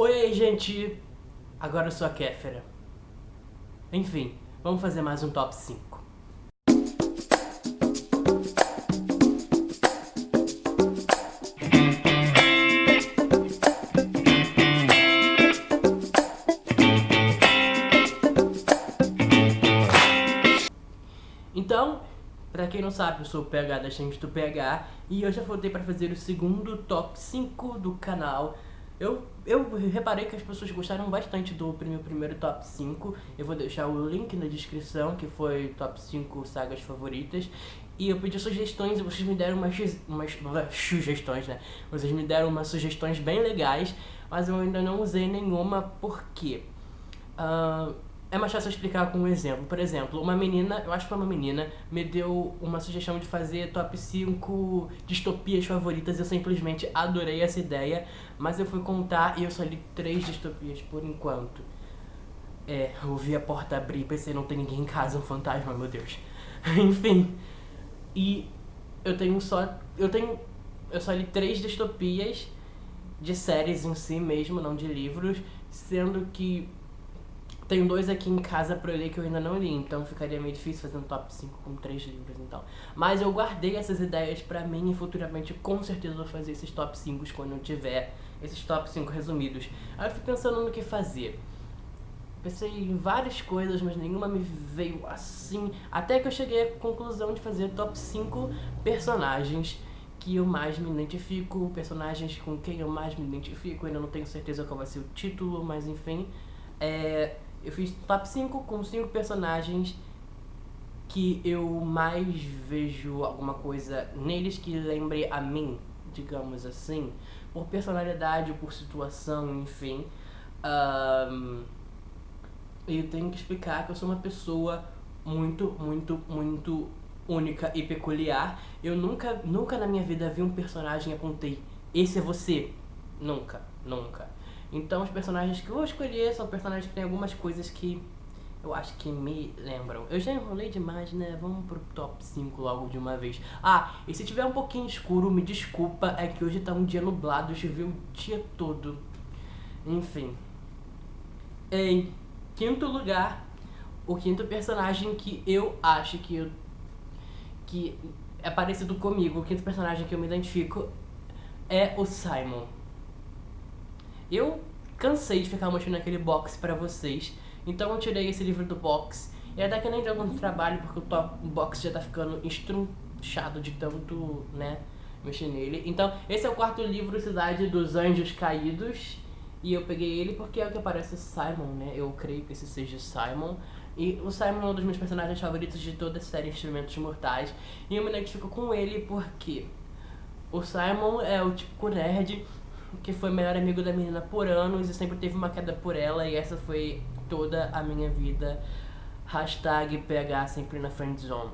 Oi aí, gente! Agora eu sou a Kéfera. Enfim, vamos fazer mais um top 5. Então, pra quem não sabe, eu sou o PH da Gente do PH e eu já voltei pra fazer o segundo top 5 do canal. Eu reparei que as pessoas gostaram bastante do meu primeiro top 5. Eu vou deixar o link na descrição, que foi top 5 sagas favoritas. E eu pedi sugestões e vocês me deram umas sugestões, né? Vocês me deram umas sugestões bem legais, mas eu ainda não usei nenhuma porque... é mais fácil explicar com um exemplo. Por exemplo, uma menina, eu acho que foi uma menina, me deu uma sugestão de fazer top 5 distopias favoritas. Eu simplesmente adorei essa ideia, mas eu fui contar e eu só li 3 distopias por enquanto. Eu vi a porta abrir e pensei, não tem ninguém em casa, um fantasma, meu Deus. Enfim, e eu só li 3 distopias de séries em si mesmo, não de livros, sendo que tenho 2 aqui em casa pra eu ler que eu ainda não li, então ficaria meio difícil fazer um top 5 com 3 livros, então. Mas eu guardei essas ideias pra mim e futuramente com certeza vou fazer esses top 5 quando eu tiver esses top 5 resumidos. Aí eu fui pensando no que fazer. Pensei em várias coisas, mas nenhuma me veio assim, até que eu cheguei à conclusão de fazer top 5 personagens que eu mais me identifico, personagens com quem eu mais me identifico. Ainda não tenho certeza qual vai ser o título, mas enfim. Eu fiz top 5 com 5 personagens que eu mais vejo alguma coisa neles que lembre a mim, digamos assim, por personalidade, por situação, enfim. Eu tenho que explicar que eu sou uma pessoa muito, muito, muito única e peculiar. Eu nunca na minha vida vi um personagem e apontei, esse é você. Nunca, nunca. Então os personagens que eu vou escolher são personagens que têm algumas coisas que eu acho que me lembram. Eu já enrolei demais, né? Vamos pro top 5 logo de uma vez. E se tiver um pouquinho escuro, me desculpa, é que hoje tá um dia nublado, choveu o dia todo. Enfim. Em quinto lugar, o quinto personagem que eu acho que é parecido comigo, o quinto personagem que eu me identifico é o Simon. Eu cansei de ficar mostrando aquele box pra vocês, então eu tirei esse livro do box. E até que nem deu muito trabalho, porque o box já tá ficando estrunchado de tanto, né, mexer nele. Então, esse é o quarto livro, Cidade dos Anjos Caídos. E eu peguei ele porque é o que aparece o Simon, né? Eu creio que esse seja o Simon. E o Simon é um dos meus personagens favoritos de toda a série Instrumentos Mortais. E eu me identifico com ele porque o Simon é o típico nerd que foi melhor amigo da menina por anos e sempre teve uma queda por ela, e essa foi toda a minha vida. Hashtag PH sempre na friendzone.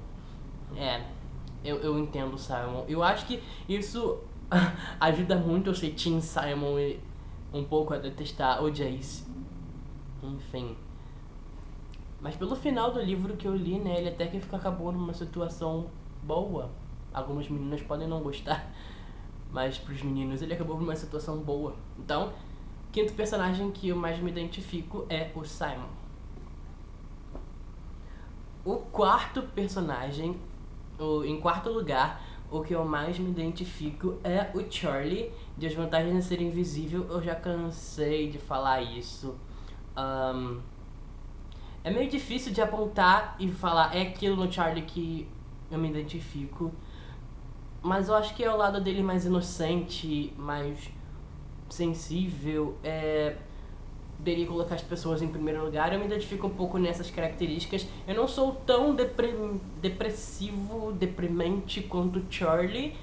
Eu entendo o Simon. Eu acho que isso ajuda muito eu ser Team Simon e um pouco a detestar o Jace. Enfim. Mas pelo final do livro que eu li, né, ele até que acabou numa situação boa. Algumas meninas podem não gostar, mas pros meninos ele acabou numa situação boa. Então, quinto personagem que eu mais me identifico é o Simon. O quarto personagem, em quarto lugar, o que eu mais me identifico é o Charlie. De As Vantagens de Ser Invisível, eu já cansei de falar isso. É meio difícil de apontar e falar, é aquilo no Charlie que eu me identifico. Mas eu acho que é o lado dele mais inocente, mais sensível, dele colocar as pessoas em primeiro lugar. Eu me identifico um pouco nessas características. Eu não sou tão depressivo, deprimente quanto Charlie.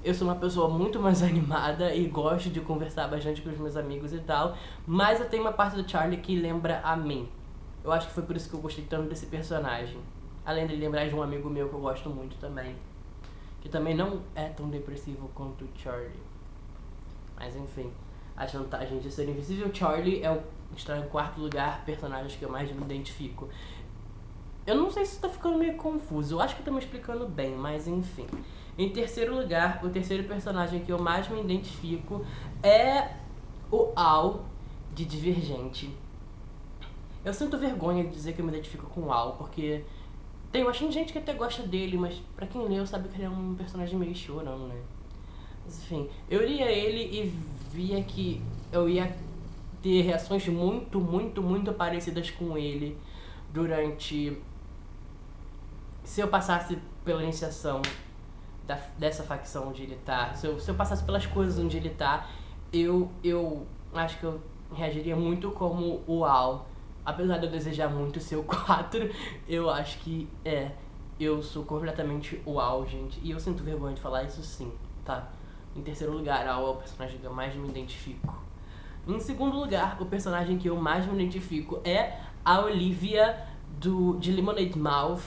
Eu sou uma pessoa muito mais animada e gosto de conversar bastante com os meus amigos e tal. Mas eu tenho uma parte do Charlie que lembra a mim. Eu acho que foi por isso que eu gostei tanto desse personagem. Além de lembrar de um amigo meu que eu gosto muito também, que também não é tão depressivo quanto o Charlie. Mas enfim, As Vantagens de Ser Invisível. Charlie está em quarto lugar, personagens que eu mais me identifico. Eu não sei se está ficando meio confuso, eu acho que eu tô me explicando bem, mas enfim. Em terceiro lugar, o terceiro personagem que eu mais me identifico é o Al, de Divergente. Eu sinto vergonha de dizer que eu me identifico com o Al, porque tem bastante gente que até gosta dele, mas pra quem leu sabe que ele é um personagem meio chorão, né? Mas enfim, eu lia ele e via que eu ia ter reações muito, muito, muito parecidas com ele durante... Se eu passasse pela iniciação dessa facção onde ele tá, se eu passasse pelas coisas onde ele tá, eu acho que eu reagiria muito como o Al. Apesar de eu desejar muito ser o 4, eu acho que eu sou completamente o Al, gente. E eu sinto vergonha de falar isso sim, tá? Em terceiro lugar, Al é o personagem que eu mais me identifico. Em segundo lugar, o personagem que eu mais me identifico é a Olivia de Lemonade Mouth,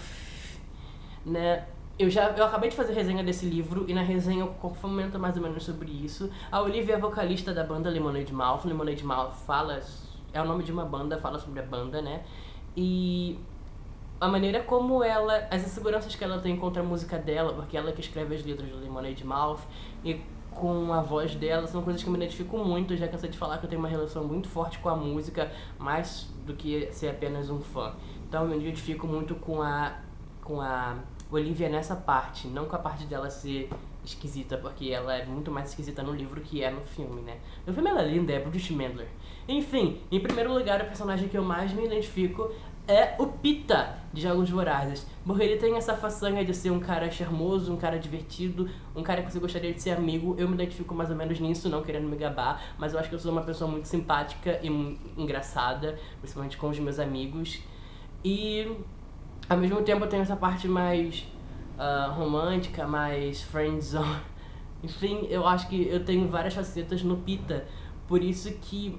né? Eu acabei de fazer resenha desse livro e na resenha eu comento mais ou menos sobre isso. A Olivia é vocalista da banda Lemonade Mouth. Lemonade Mouth é o nome de uma banda, fala sobre a banda, né? E a maneira como as inseguranças que ela tem contra a música dela, porque ela que escreve as letras do Lemonade Mouth, e com a voz dela, são coisas que eu me identifico muito. Já cansei de falar que eu tenho uma relação muito forte com a música, mais do que ser apenas um fã. Então eu me identifico muito com a Olivia nessa parte, não com a parte dela ser esquisita, porque ela é muito mais esquisita no livro que é no filme, né? No filme ela é linda, é Bruce Mandler. Enfim, em primeiro lugar, o personagem que eu mais me identifico é o Pita, de Jogos Vorazes. Porque ele tem essa façanha de ser um cara charmoso, um cara divertido, um cara que você gostaria de ser amigo. Eu me identifico mais ou menos nisso, não querendo me gabar, mas eu acho que eu sou uma pessoa muito simpática e engraçada, principalmente com os meus amigos. E ao mesmo tempo eu tenho essa parte mais romântica, mais friendzone. Enfim, eu acho que eu tenho várias facetas no Pita, por isso que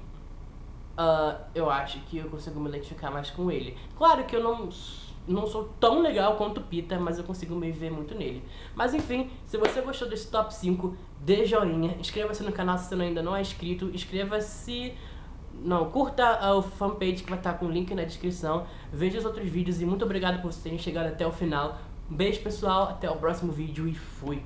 eu acho que eu consigo me identificar mais com ele. Claro que eu não sou tão legal quanto o Pita, mas eu consigo me ver muito nele. Mas enfim, se você gostou desse top 5, dê joinha, inscreva-se no canal se você ainda não é inscrito, inscreva-se... Não, curta a fanpage que vai estar com o link na descrição. Veja os outros vídeos e muito obrigado por vocês terem chegado até o final. Um beijo pessoal, até o próximo vídeo e fui!